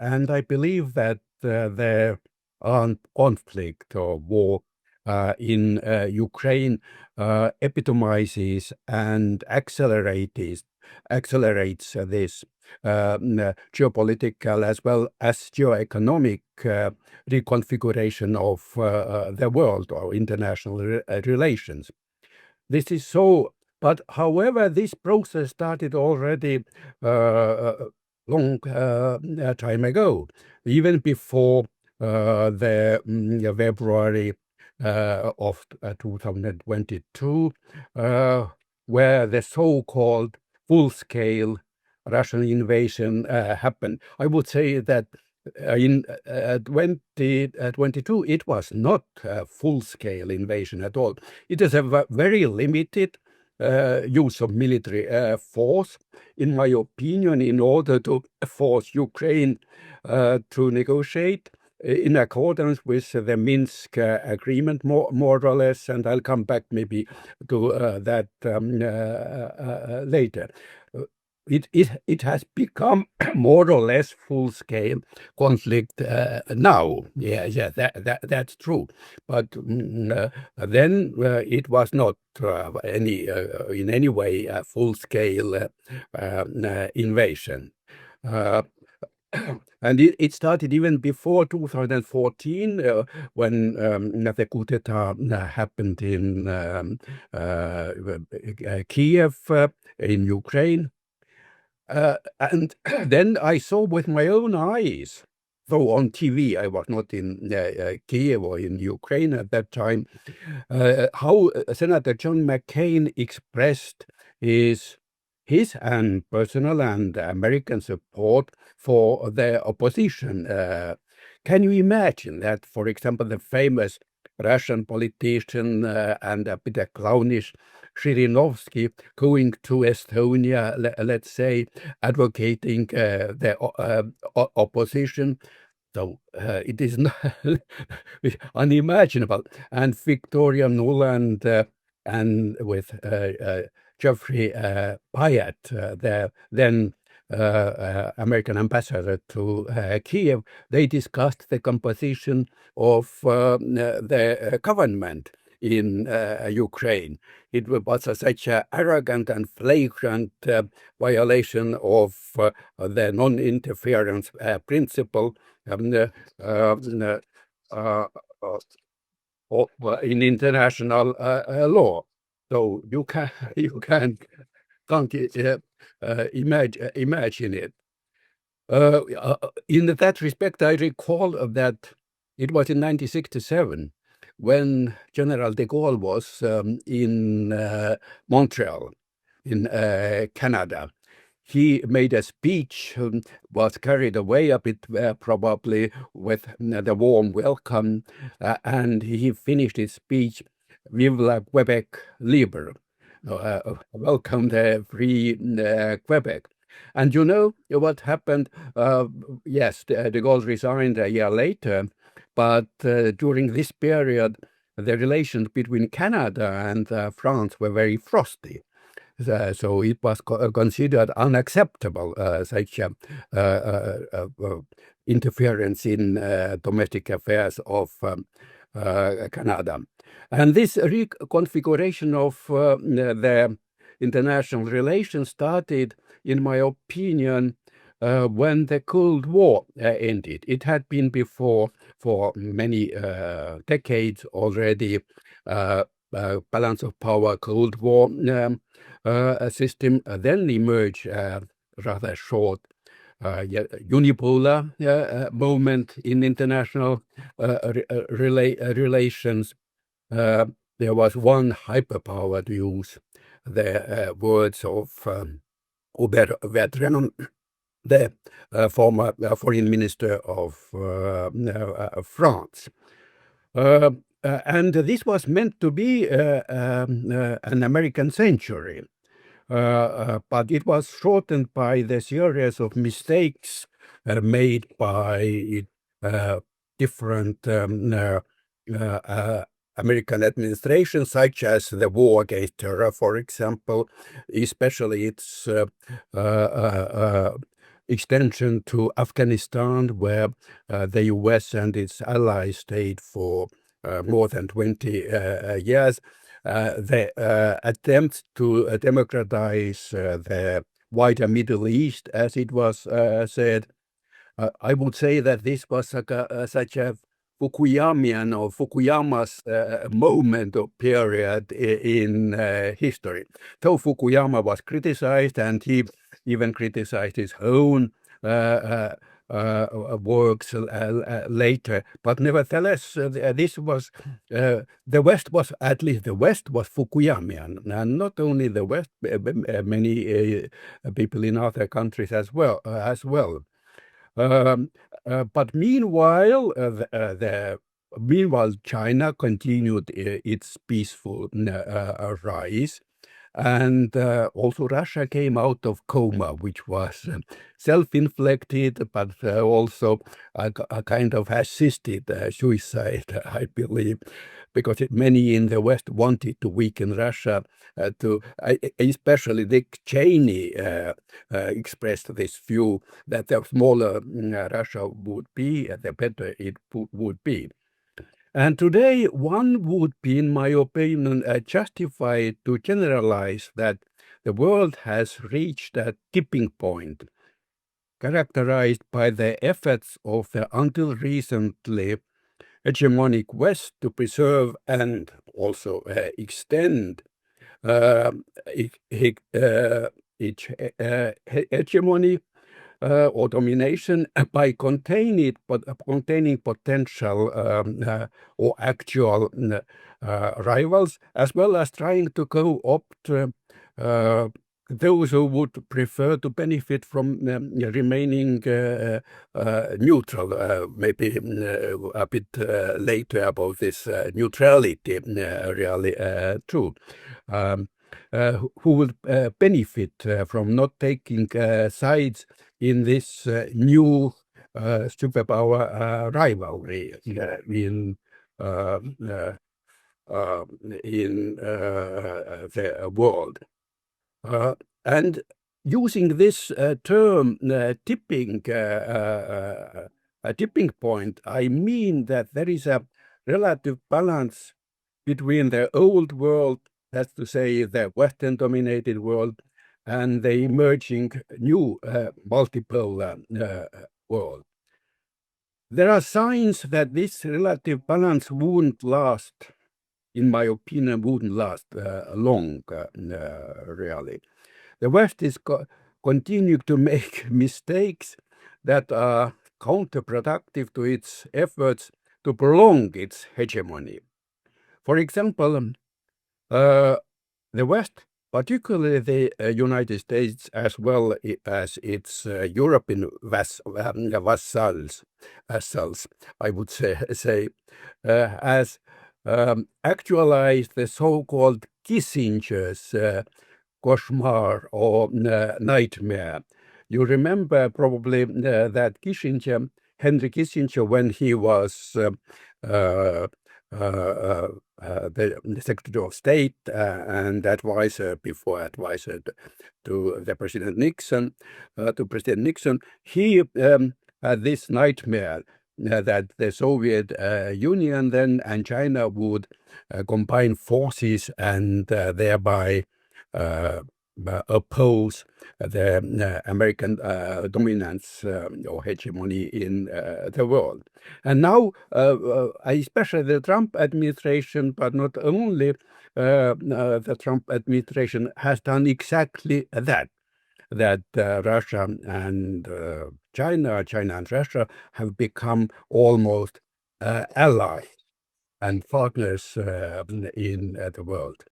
and I believe that the conflict or war in Ukraine epitomizes and accelerates this geopolitical as well as geoeconomic reconfiguration of the world or international relations. This is so, but however, this process started already long time ago, even before the February of 2022, where the so-called full-scale Russian invasion happened. I would say that in 2022, it was not a full-scale invasion at all. It is a very limited use of military force, in my opinion, in order to force Ukraine to negotiate in accordance with the Minsk agreement, more or less, and I'll come back maybe to that later. It has become more or less full-scale conflict now. Yeah, that's true. But then it was not in any way a full-scale invasion. And it started even before 2014, when the coup d'etat happened in Kiev, in Ukraine. And then I saw with my own eyes, though on TV, I was not in Kiev or in Ukraine at that time, how Senator John McCain expressed his and personal and American support for the opposition. Can you imagine that, for example, the famous Russian politician and a bit clownish Zhirinovsky going to Estonia, let's say, advocating the opposition? So it is not unimaginable. And Victoria Nuland and with Jeffrey Pyatt, the then American ambassador to Kiev, they discussed the composition of the government in Ukraine. It was such an arrogant and flagrant violation of the non-interference principle in international law. So you can't imagine it. In that respect, I recall that it was in 1967 when General de Gaulle was in Montreal, in Canada. He made a speech, was carried away a bit probably with the warm welcome, and he finished his speech, "Vive la Quebec libre," welcome the free Quebec. And you know what happened? Yes, de Gaulle resigned a year later, but during this period, the relations between Canada and France were very frosty. So it was considered unacceptable, such interference in domestic affairs of Canada. And this reconfiguration of the international relations started, in my opinion, when the Cold War ended. It had been before for many decades already. Balance of power, Cold War system, then emerged rather short unipolar moment in international relations. There was one hyperpower to use the words of Hubert Védrine, the former foreign minister of France. And this was meant to be an American century, but it was shortened by the series of mistakes made by different American administrations, such as the war against terror, for example, especially its extension to Afghanistan, where the US and its allies stayed for more than 20 years. The attempts to democratize the wider Middle East, as it was said. I would say that this was such a Fukuyamian or Fukuyama's moment or period in history. So Fukuyama was criticized, and he even criticized his own works later. But nevertheless, this was the West was, at least the West was Fukuyamian, and not only the West, many people in other countries as well. But meanwhile, meanwhile, China continued its peaceful rise, and also Russia came out of coma, which was self-inflicted, but also a kind of assisted suicide, I believe, because many in the West wanted to weaken Russia. Especially Dick Cheney expressed this view that the smaller Russia would be, the better it would be. And today, one would be, in my opinion, justified to generalize that the world has reached a tipping point, characterized by the efforts of the until recently hegemonic West to preserve and also extend its hegemony or domination by containing potential or actual rivals, as well as trying to co-opt those who would prefer to benefit from remaining neutral. Maybe a bit later about this neutrality, really true. Who will benefit from not taking sides in this new superpower rivalry in the world. And using this term tipping point, I mean that there is a relative balance between the old world, that's to say the Western-dominated world, and the emerging new multiple world. There are signs that this relative balance won't last, in my opinion, wouldn't last long, really. The West is continuing to make mistakes that are counterproductive to its efforts to prolong its hegemony. For example, the West, particularly the United States, as well as its European vassals, I would say has actualized the so-called Kissinger's cauchemar or nightmare. You remember probably that Henry Kissinger, when he was the Secretary of State and advisor to the President Nixon, he had this nightmare that the Soviet Union then and China would combine forces and thereby oppose the American dominance or hegemony in the world. And now, especially the Trump administration, but not only the Trump administration, has done exactly that Russia and China and Russia have become almost allies and partners in the world.